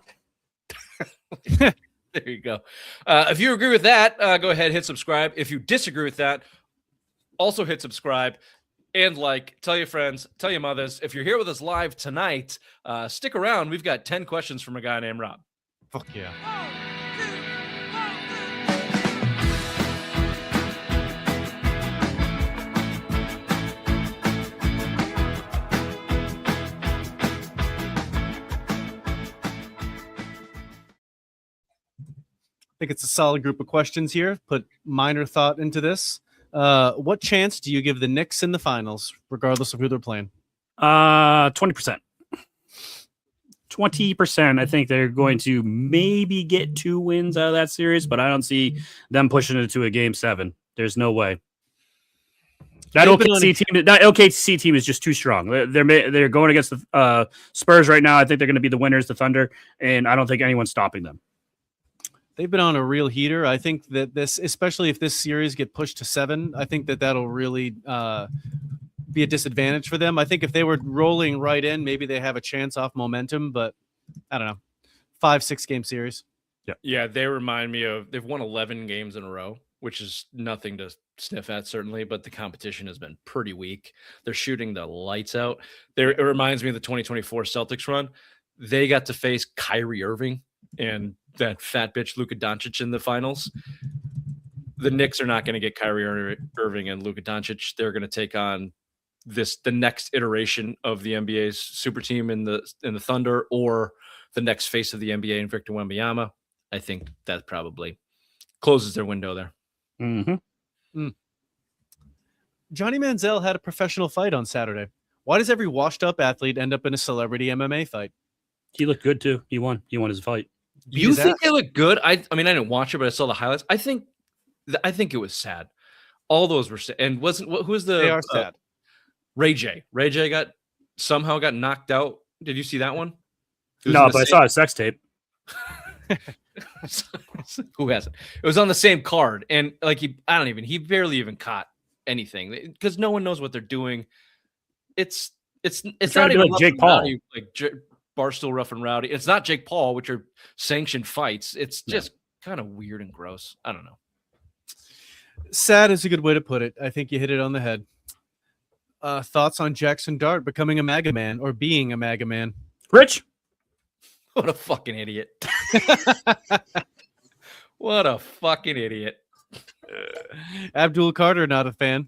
There you go. If you agree with that, go ahead, hit subscribe. If you disagree with that, also hit subscribe and tell your friends, tell your mothers. If you're here with us live tonight, stick around. We've got 10 questions from a guy named Rob. Fuck yeah. I think it's a solid group of questions here. Put minor thought into this. What chance do you give the Knicks in the finals, regardless of who they're playing? 20%. 20%. I think they're going to maybe get 2 wins out of that series, but I don't see them pushing it to a game 7. There's no way. That OKC team is just too strong. They're going against the Spurs right now. I think they're going to be the winners, the Thunder, and I don't think anyone's stopping them. They've been on a real heater. I think that this, especially if this series get pushed to 7, I think that that'll really be a disadvantage for them. I think if they were rolling right in, maybe they have a chance off momentum, but I don't know. 5-6 game series. Yeah, they remind me of, they've won 11 games in a row, which is nothing to sniff at, certainly, but the competition has been pretty weak. They're shooting the lights out. It reminds me of the 2024 Celtics run. They got to face Kyrie Irving and that fat bitch Luka Doncic in the finals. The Knicks are not going to get Kyrie Irving and Luka Doncic. They're going to take on the next iteration of the NBA's super team in the Thunder, or the next face of the NBA in Victor Wembanyama. I think that probably closes their window there. Mm-hmm. Johnny Manziel had a professional fight on Saturday. Why does every washed-up athlete end up in a celebrity MMA fight? He looked good too. He won his fight. You think they look good? I mean, I didn't watch it, but I saw the highlights. I think it was sad. All those were sad. And who was the? They are sad. Ray J. Ray J somehow got knocked out. Did you see that one? No, but I saw a sex tape. Who hasn't? It was on the same card, and he barely even caught anything because no one knows what they're doing. It's not even like Jake Paul, Barstool Rough and Rowdy. It's not Jake Paul, which are sanctioned fights. It's just kind of weird and gross. I don't know. Sad is a good way to put it. I think you hit it on the head. Thoughts on Jackson Dart becoming a MAGA man or being a MAGA man? Rich? What a fucking idiot. What a fucking idiot. Abdul Carter, not a fan.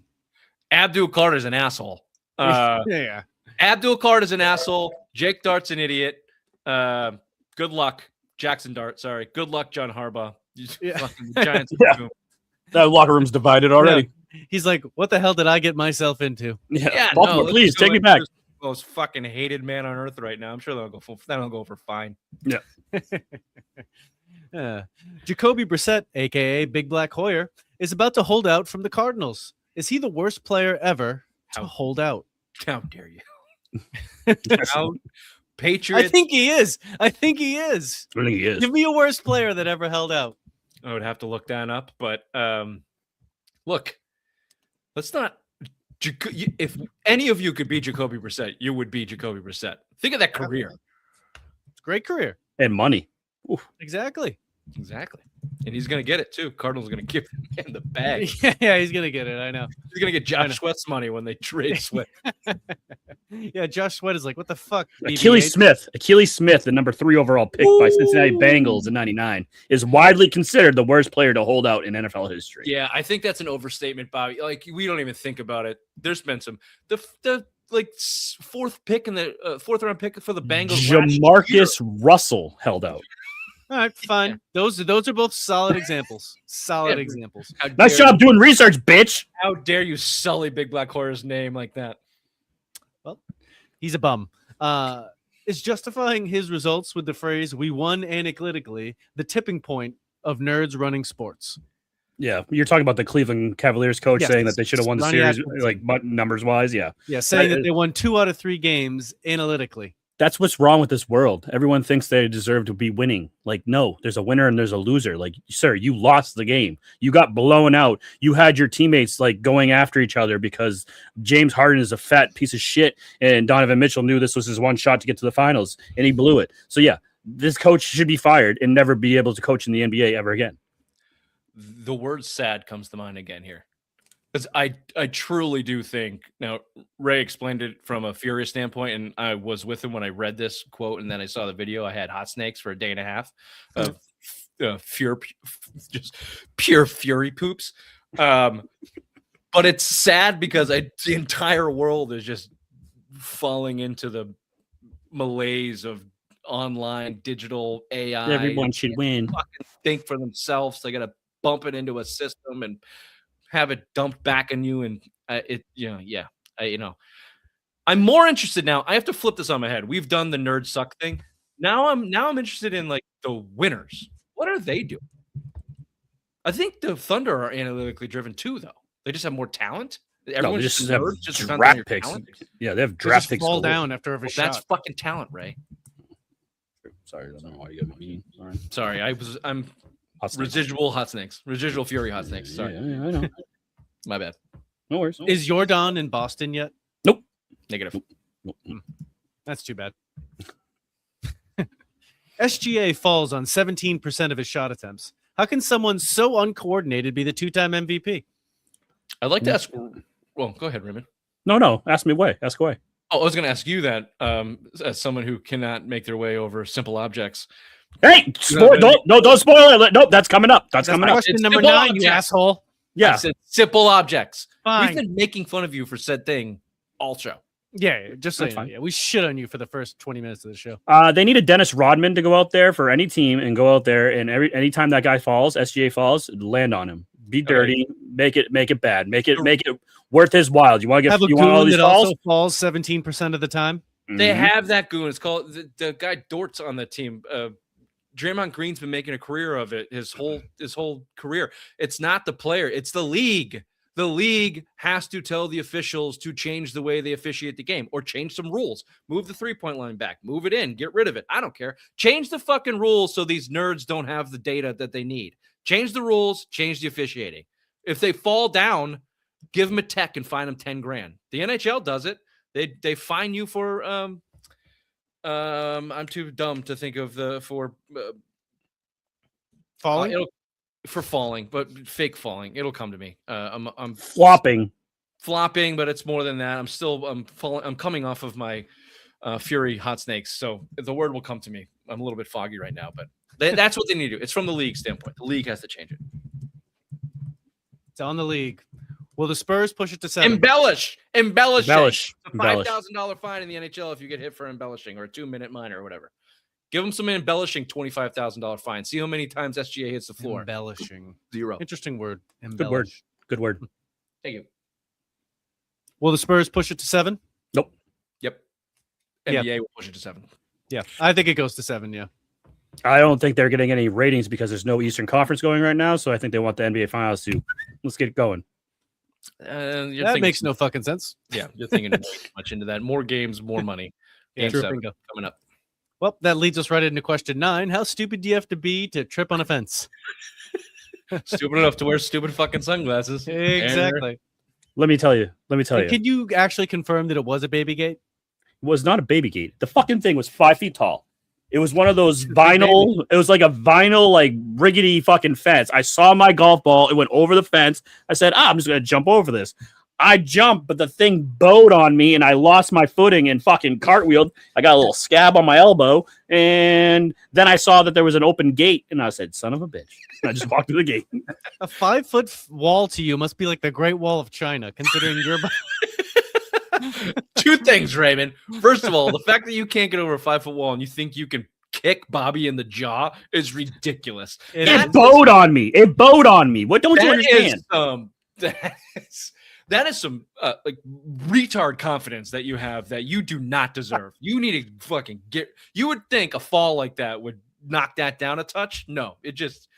Abdul Carter's an asshole. Yeah. Abdul Carter's an asshole. Jake Dart's an idiot. Good luck, Jackson Dart. Sorry. Good luck, John Harbaugh. Fucking Giants. Yeah. That locker room's divided already. Yeah. He's like, what the hell did I get myself into? Yeah, Baltimore, please take me back. Most fucking hated man on earth right now. I'm sure they'll go for fine. Yeah. Jacoby Brissett, aka Big Black Hoyer, is about to hold out from the Cardinals. Is he the worst player ever to hold out? How dare you? Patriots. I think he is. I think he is. Give me a worst player that ever held out. I would have to look that up, but look, let's not. If any of you could be Jacoby Brissett, you would be Jacoby Brissett. Think of that career. It's a great career. And money. Oof. Exactly. And he's going to get it, too. Cardinals going to give him the bag. Yeah, he's going to get it. I know. He's going to get Josh Sweat's money when they trade Sweat. Yeah, Josh Sweat is like, what the fuck? Achilles Smith, the number 3 overall pick by Cincinnati Bengals in '99, is widely considered the worst player to hold out in NFL history. Yeah, I think that's an overstatement, Bobby. We don't even think about it. There's been some the fourth pick in the fourth round pick for the Bengals. Jamarcus Russell held out. All right, fine. Those are both solid examples. Examples. Nice job doing research, bitch. How dare you sully Big Black Hoyer's name like that? Well, he's a bum. Is justifying his results with the phrase "we won analytically" the tipping point of nerds running sports? Yeah, you're talking about the Cleveland Cavaliers coach Yes, saying that they should have won the Ronnie series, Atkinson. like numbers wise. Yeah, Yeah, saying That that is- they won 2 out of 3 games analytically. that's what's wrong with this world. Everyone thinks they deserve to be winning. Like, no, there's a winner and there's a loser. Like, sir, you lost the game. You got blown out. You had your teammates like going after each other because James Harden is a fat piece of shit, and Donovan Mitchell knew this was his one shot to get to the finals, and he blew it. So yeah, this coach should be fired and never be able to coach in the NBA ever again. The word sad comes to mind again here. Because I truly do think, now Ray explained it from a furious standpoint, and I was with him when I read this quote, and then I saw the video. I had hot snakes for a day and a half of just pure fury poops. But it's sad because the entire world is just falling into the malaise of online digital AI. Everyone should win. Fucking think for themselves. They got to bump it into a system and have it dumped back on you, and I'm more interested now. I have to flip this on my head. We've done the nerd suck thing. Now I'm interested in like the winners. What are they doing? I think the Thunder are analytically driven too, though. They just have more talent. No, they just have nerds, just depends on draft your picks. talent. Yeah, they have They draft just picks. fall galore. down after every That's shot. fucking talent, Ray. Sorry, I don't know why you got me. Sorry. Sorry, I'm Hot snakes. residual fury hot snakes. Sorry, Yeah, I know. my bad. No worries. Is Jordan in Boston yet? Negative. Nope. That's too bad. SGA falls on 17% of his shot attempts. How can someone so uncoordinated be the 2-time MVP? I'd like to ask. Well, go ahead, Raymond. No. Ask me away. Ask away. Oh, I was going to ask you that as someone who cannot make their way over simple objects. Hey, don't spoil it. Nope, that's coming up. That's coming up. Question It's number simple 9, you objects. asshole. I Yeah. said simple objects. Fine. We've been making fun of you for said thing all show. Yeah, just That's saying. fine. Yeah, we shit on you for the first 20 minutes of the show. They need a Dennis Rodman to go out there for any team and go out there and anytime that guy falls, SGA falls, land on him. Be dirty, make it bad, make it worth his while. You want to Have a get you want all goon these that falls? also falls 17% of the time. They Mhm. have that goon. It's called the guy Dort's on the team. Draymond Green's been making a career of it his whole career. It's not the player, it's the league. The league has to tell the officials to change the way they officiate the game or change some rules. Move the 3-point line back, move it in, get rid of it. I don't care. Change the fucking rules so these nerds don't have the data that they need. Change the rules, change the officiating. If they fall down, give them a tech and fine them 10 grand. The NHL does it. They fine you for I'm too dumb to think of Falling? for falling, but fake falling. It'll come to me. I'm flopping. flopping, but it's more than that. I'm falling. I'm coming off of my fury hot snakes, so the word will come to me. I'm a little bit foggy right now, but that's what they need to do. It's from the league standpoint. The league has to change it. It's on the league. Will the Spurs push it to 7? Embellish. Embellish. A $5,000 fine in the NHL if you get hit for embellishing, or a 2-minute minor or whatever. Give them some embellishing $25,000 fine. See how many times SGA hits the floor. Embellishing. 0. Interesting word. Good word. Good word. Thank you. Will the Spurs push it to 7? Yep. Yep. NBA will push it to 7. Yeah, I think it goes to 7. Yeah. I don't think they're getting any ratings because there's no Eastern Conference going right now. So I think they want the NBA Finals to let's get it going. That makes no fucking sense. Yeah, you're thinking way too much into that. More games, more money. Yeah, Game true. 7 coming up. Well, that leads us right into question 9. How stupid do you have to be to trip on a fence? Stupid enough to wear stupid fucking sunglasses. Exactly. Let me tell you. Can you actually confirm that it was a baby gate? It was not a baby gate. The fucking thing was 5 feet tall. It was one of those vinyl. It was like a vinyl, like rickety fucking fence. I saw my golf ball. It went over the fence. I said, I'm just gonna jump over this. I jumped, but the thing bowed on me, and I lost my footing and fucking cartwheeled. I got a little scab on my elbow, and then I saw that there was an open gate, and I said, "Son of a bitch!" And I just walked through the gate. A 5-foot wall to you must be like the Great Wall of China, considering your. 2 things, Raymond. First of all, the fact that you can't get over a 5-foot wall and you think you can kick Bobby in the jaw is ridiculous. It bowed on me. It bowed on me. What don't you understand? That is some like retard confidence that you have that you do not deserve. You need to fucking get. You would think a fall like that would knock that down a touch. No, it just.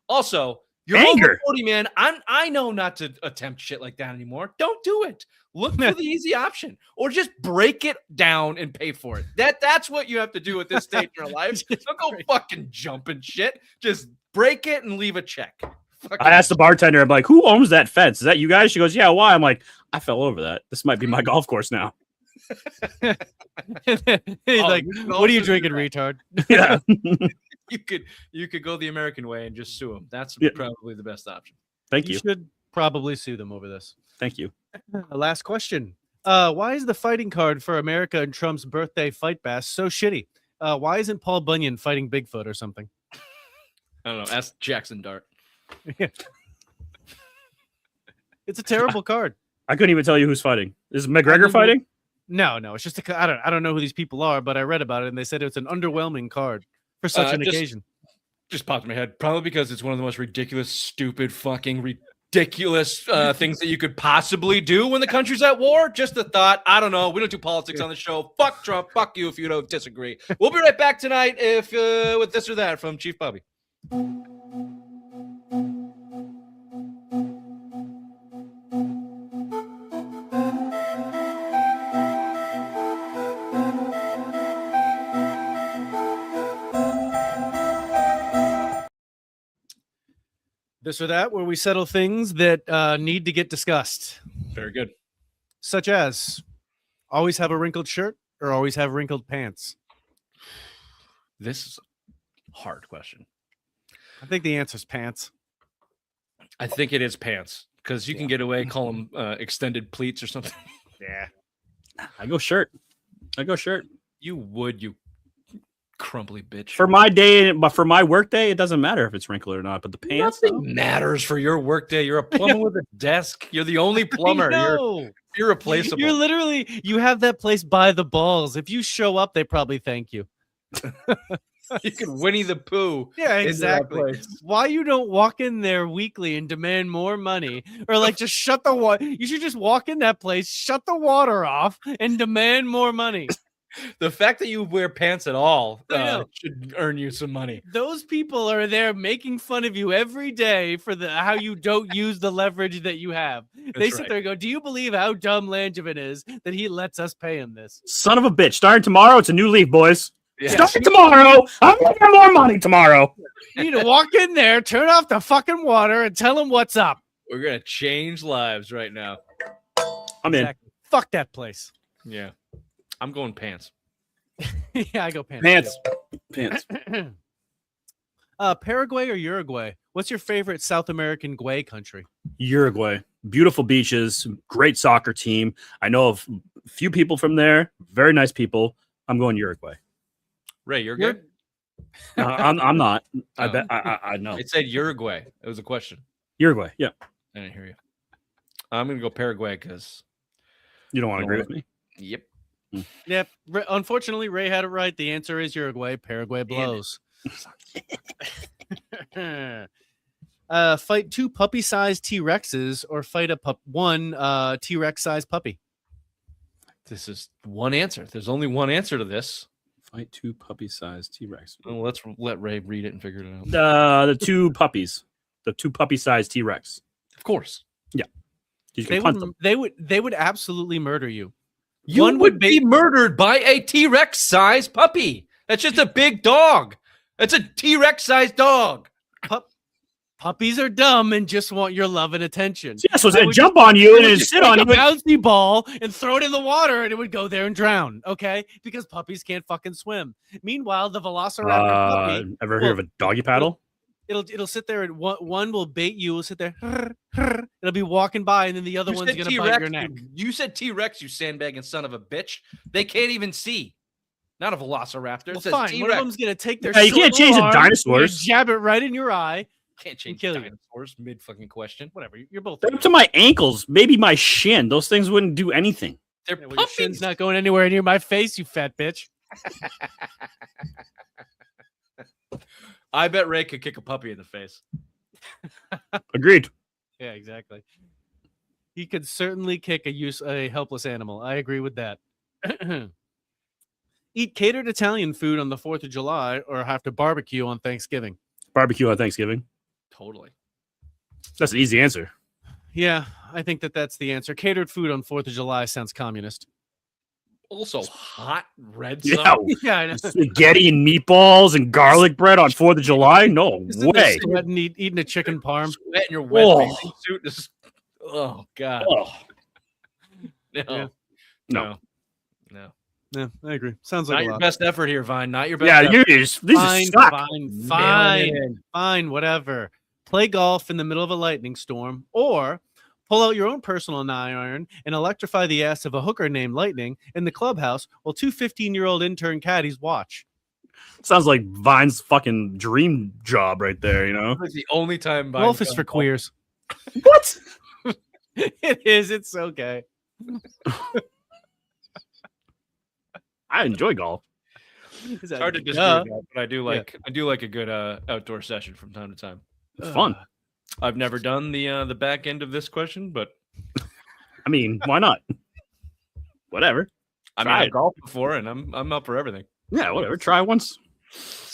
Also, You're Anger. over 40, man. I know not to attempt shit like that anymore. Don't do it. Look for the easy option, or just break it down and pay for it. That's what you have to do at this stage in your life. Don't go fucking jumping shit. Just break it and leave a check. I asked the bartender, I'm like, who owns that fence? Is that you guys? She goes, yeah, why? I'm like, I fell over that. This might be my golf course now. He's like, what are you drinking, retard? Yeah. You could go the American way and just sue them. That's probably the best option. Thank you. You should probably sue them over this. Thank you. Last question. Why is the fighting card for America and Trump's birthday fight bash so shitty? Why isn't Paul Bunyan fighting Bigfoot or something? I don't know. Ask Jackson Dart. It's a terrible card. I couldn't even tell you who's fighting. Is McGregor fighting? No. It's just I don't know who these people are, but I read about it and they said it's an underwhelming card for such an occasion. Just popped in my head. Probably because it's one of the most ridiculous, stupid, fucking ridiculous things that you could possibly do when the country's at war. Just a thought. I don't know. We don't do politics on the show. Fuck Trump. Fuck you if you don't disagree. We'll be right back tonight if with this or that from Chief Bobby. This or that, where we settle things that need to get discussed. Very good. Such as always have a wrinkled shirt or always have wrinkled pants. This is a hard question. I think the answer is pants. I think it is pants because you can get away, call them extended pleats or something. Yeah. I go shirt. You would, you crumbly bitch. For my day, but for my work day, it doesn't matter if it's wrinkled or not. But the pants, Nothing matters for your work day. You're a plumber with a desk. You're the only plumber. You're irreplaceable. You're literally, you have that place by the balls. If you show up, they probably thank you. You can Winnie the Pooh. Yeah, into that exactly. place. Why you don't walk in there weekly and demand more money, or like just shut the water? You should just walk in that place, shut the water off, and demand more money. The fact that you wear pants at all I know. should earn you some money. Those people are there making fun of you every day for how you don't use the leverage that you have. They sit there and go, "Do you believe how dumb Langevin is that he lets us pay him this?" son of a bitch. Starting tomorrow, it's a new leaf, boys. Yeah. Starting tomorrow, I'm gonna get more money tomorrow. You need to walk in there, turn off the fucking water, and tell them what's up. We're gonna change lives right now. I'm in. Exactly. Fuck that place. Yeah, I'm going pants. Yeah, I go pants. Pants. Paraguay or Uruguay? What's your favorite South American guay country? Uruguay. Beautiful beaches, great soccer team. I know of a few people from there. Very nice people. I'm going Uruguay. Ray, you're good. I'm not. I Oh. bet. I know. It said Uruguay. It was a question. Uruguay. Yeah. I didn't hear you. I'm gonna go Paraguay because. You don't want to agree with me? Yep. Yep. Unfortunately, Ray had it right. The answer is Uruguay. Paraguay blows. Fight 2 puppy-sized T-Rexes or fight one T-Rex-sized puppy. This is one answer. There's only one answer to this. Fight 2 puppy-sized T-Rex. Well, let's let Ray read it and figure it out. The 2 puppies. The 2 puppy-sized T-Rex. Of course. Yeah. You can punt them. They would absolutely murder you. You One would would be murdered by a T-Rex sized puppy. That's just a big dog. That's a T-Rex sized dog. Puppies are dumb and just want your love and attention. Yeah, so it's going to jump on you and it'd sit on you. A bouncy ball and throw it in the water and it would go there and drown. Okay, because puppies can't fucking swim. Meanwhile, the Velociraptor puppy. Ever hear of a doggy paddle? It'll sit there and one will bait you. Will sit there. It'll be walking by and then the other one's gonna bite your neck. You said T-Rex, you sandbagging son of a bitch. They can't even see. Not a Velociraptor. Well, it says fine. T-Rex. One of them's gonna take their. Yeah, you can't change the arm, dinosaurs. Jab it right in your eye. Can't change kill you. dinosaurs mid fucking question. Whatever. You're both. They're up to my ankles, maybe my shin. Those things wouldn't do anything. They're Yeah, well, your puppies. shin's not going anywhere near my face, you fat bitch. I bet Ray could kick a puppy in the face. Agreed. Yeah, exactly. He could certainly kick a helpless animal. I agree with that. Eat catered Italian food on the 4th of July or have to barbecue on Thanksgiving. Barbecue on Thanksgiving. Totally. That's an easy answer. Yeah, I think that's the answer. Catered food on 4th of July sounds communist. Also, hot red Yeah, sun. Yeah, I know. spaghetti and meatballs and garlic bread on 4th of July? No Isn't there way. sweat and eating a chicken parm? Sweat in your wet Oh. bathing suit. Just, oh God. Oh, No. Yeah. No. No. Yeah, I agree. Sounds Not like a your lot. best effort here, Vine. Not your best yeah, effort. these Fine, suck. fine, whatever. Play golf in the middle of a lightning storm, or pull out your own personal 9-iron and electrify the ass of a hooker named Lightning in the clubhouse while 2 15-year-old intern caddies watch. Sounds like Vine's fucking dream job right there, you know? It's the only time Vine Golf is goes for golf. queers. What? It is. It's okay. I enjoy golf. It's hard to disagree with that, but I do like a good outdoor session from time to time. It's fun. I've never done the back end of this question, but I mean, why not? Whatever. I mean, Try I've it. golfed before, and I'm up for everything. Yeah, whatever. Try once.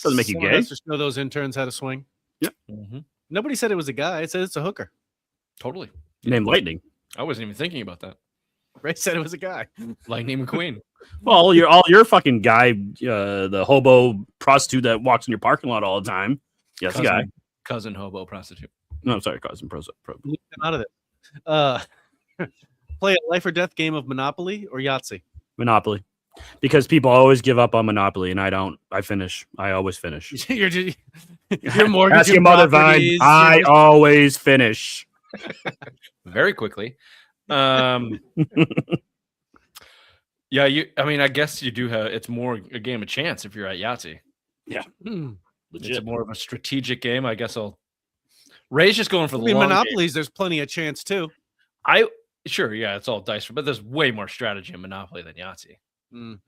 Doesn't make you Someone gay. has to show those interns how to swing. Mm-hmm. Nobody said it was a guy. It said it's a hooker. Totally. Named Lightning. I wasn't even thinking about that. Ray said it was a guy. Lightning McQueen. Well, all your fucking guy, the hobo prostitute that walks in your parking lot all the time. Yes, guy. Cousin hobo prostitute. No, I'm sorry, cousin pro. Leave them out of it. Play a life or death game of Monopoly or Yahtzee. Monopoly. Because people always give up on Monopoly, and I don't. I finish. I always finish. You're just, your mortgage. Ask your mother, Vine. I always finish. Very quickly. Yeah, I mean, I guess you do have. It's more a game of chance if you're at Yahtzee. It's more of a strategic game. I guess Ray's just going for the long Monopolies. There's plenty of chance too. Sure, yeah, it's all dice, but there's way more strategy in Monopoly than Yahtzee. Mm.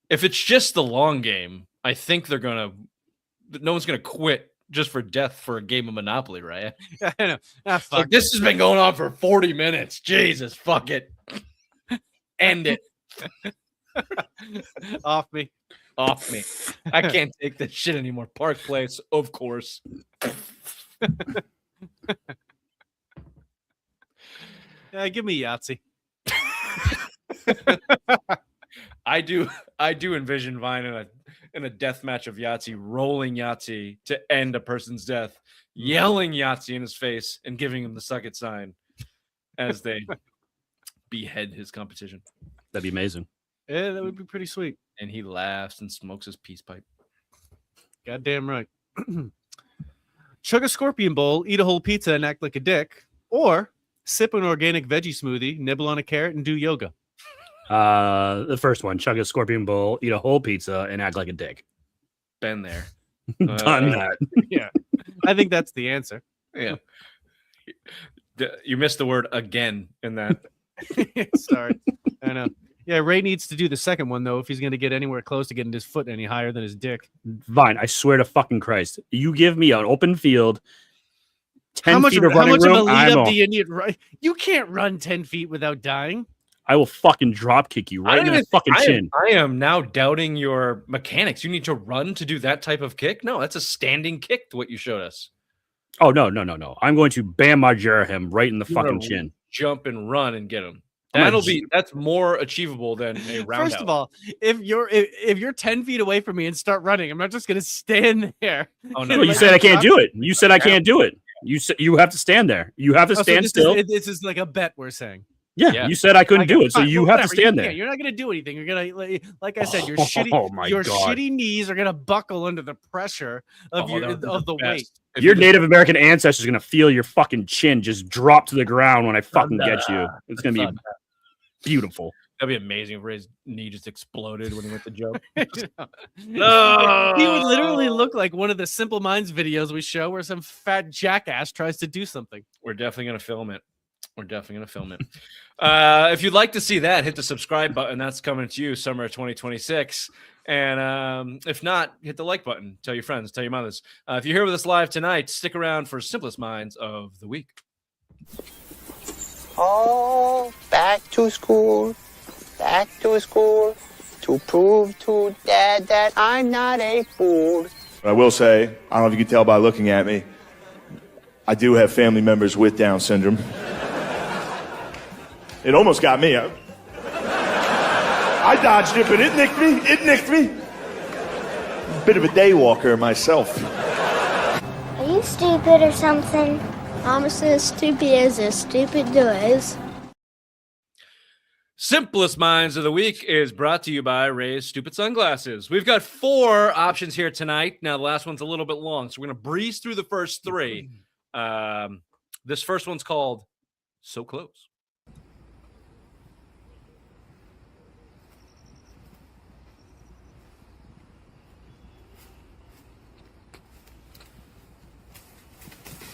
If it's just the long game, I think no one's gonna quit just for death for a game of Monopoly, right? I know. Fuck. Like, this has been going on for 40 minutes. Jesus, fuck it. End it. Off me. Off me. I can't take this shit anymore. Park Place, of course. Give me Yahtzee. I do envision Vine in a death match of Yahtzee, rolling Yahtzee to end a person's death, yelling Yahtzee in his face, and giving him the suck it sign as they behead his competition. That'd be amazing. Yeah, that would be pretty sweet. And he laughs and smokes his peace pipe. Goddamn right. Chug a scorpion bowl, eat a whole pizza, and act like a dick, or sip an organic veggie smoothie, nibble on a carrot, and do yoga. The first one: chug a scorpion bowl, eat a whole pizza, and act like a dick. Been there. Done that. Yeah, I think that's the answer. Yeah. You missed the word again in that. Sorry. I know. Yeah, Ray needs to do the second one, though, if he's going to get anywhere close to getting his foot any higher than his dick. Vine, I swear to fucking Christ, you give me an open field, 10 feet of how running much room, of a lead I'm up on. do you need? You can't run 10 feet without dying. I will fucking drop kick you right in the fucking chin. I am now doubting your mechanics. You need to run to do that type of kick? No, that's a standing kick to what you showed us. Oh, no. I'm going to Bam Margera him right in the You fucking wanna chin. Jump and run and get him. I'm That's more achievable than a roundhouse. First of all, if you're 10 feet away from me and start running, I'm not just going to stand there. Oh no, No, you said I can't do it. You said I can't do it. You said you have to stand there. You have to stand still. This is like a bet we're saying. Yeah, you said I couldn't do it, so you have to stand there. You're not going to do anything. You're going to, like I said, your God. shitty knees are going to buckle under the pressure of the weight. Your Native American ancestors are gonna feel your fucking chin just drop to the ground when I fucking get you. It's gonna be beautiful. That'd be amazing if Ray's knee just exploded when he went to jump. No, he would literally look like one of the Simple Minds videos we show where some fat jackass tries to do something. We're definitely gonna film it. If you'd like to see that, hit the subscribe button. That's coming to you summer of 2026. And if not, hit the like button. Tell your friends, tell your mothers. If you're here with us live tonight, stick around for Simplest Minds of the Week. Oh, back to school to prove to Dad that I'm not a fool. But I will say, I don't know if you can tell by looking at me, I do have family members with Down syndrome. It almost got me. I dodged it, but it nicked me. Bit of a day walker myself. Are you stupid or something? I'm as stupid as stupid does. Simplest Minds of the Week is brought to you by Ray's Stupid Sunglasses. We've got 4 options here tonight. Now, the last one's a little bit long, so we're going to breeze through the first 3. This first one's called So Close.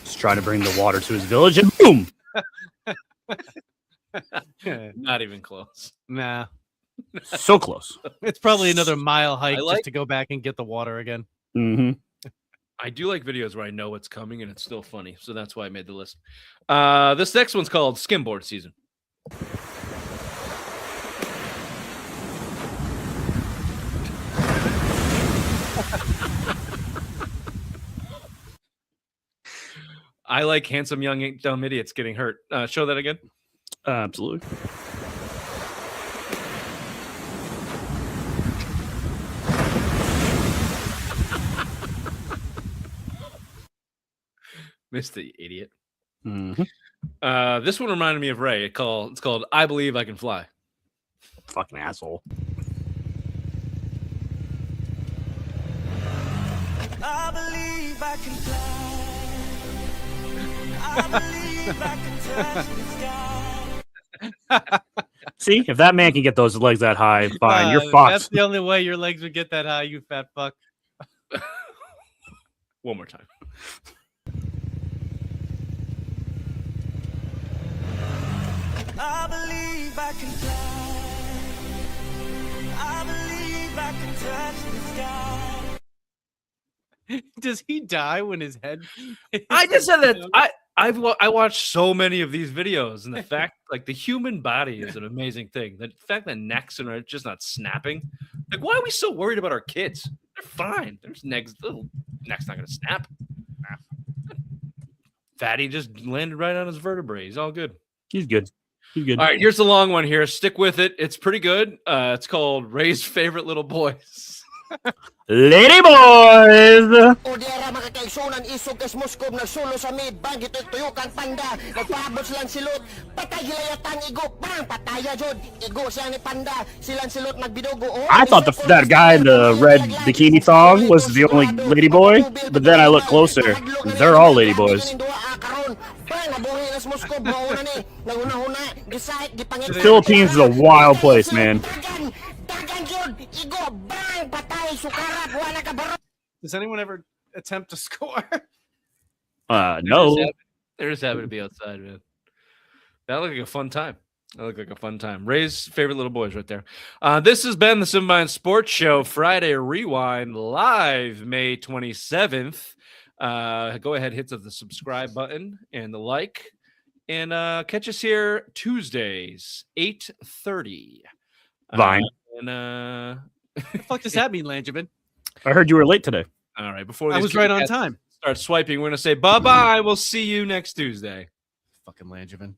Just trying to bring the water to his village, and boom! Not even close. Nah. So close. It's probably another mile hike like- just to go back and get the water again. Mm-hmm. I do like videos where I know what's coming and it's still funny, so that's why I made the list. This next one's called Skimboard Season. I like handsome young dumb idiots getting hurt. Show that again. Absolutely. Missed the idiot. Mm-hmm. This one reminded me of Ray. It's called I Believe I Can Fly. Fucking asshole. I believe I can fly. I believe I can touch the sky. See, if that man can get those legs that high, fine. You're That's fucked. the only way your legs would get that high, you fat fuck. One more time. I believe I can fly. I believe I can touch the sky. Does he die when his head? I just said that I watched so many of these videos, and the fact, like, the human body is an amazing thing. The fact that necks are just not snapping, like, why are we so worried about our kids? They're fine. There's little neck's not gonna snap. Fatty just landed right on his vertebrae. He's all good. He's good. He's good. All right, here's the long one here. Stick with it. It's pretty good. It's called Ray's Favorite Little Boys. Lady boys! O diara makakaigsunan isog kas Moskob nagsulo sa mid bang ito'y tuyukan panda nagpaabot silang silot patay gilayatan igo bang pataya jod igo siya ni panda silang silot nagbidugo I thought that guy in the red bikini thong was the only lady boy, but then I look closer. They're all lady boys. The Philippines is a wild place, man. Does anyone ever attempt to score? No. They're just happy to be outside, man. That looked like a fun time. Ray's favorite little boys right there. This has been the Simba Sports Show Friday Rewind live May 27th. Go ahead, hit the subscribe button and the like. And catch us here Tuesdays, 8:30. Vine. What the fuck does that mean, Langevin? I heard you were late today. All right, before I was right on time. Start swiping, we're going to say bye-bye. We'll see you next Tuesday. Fucking Langevin.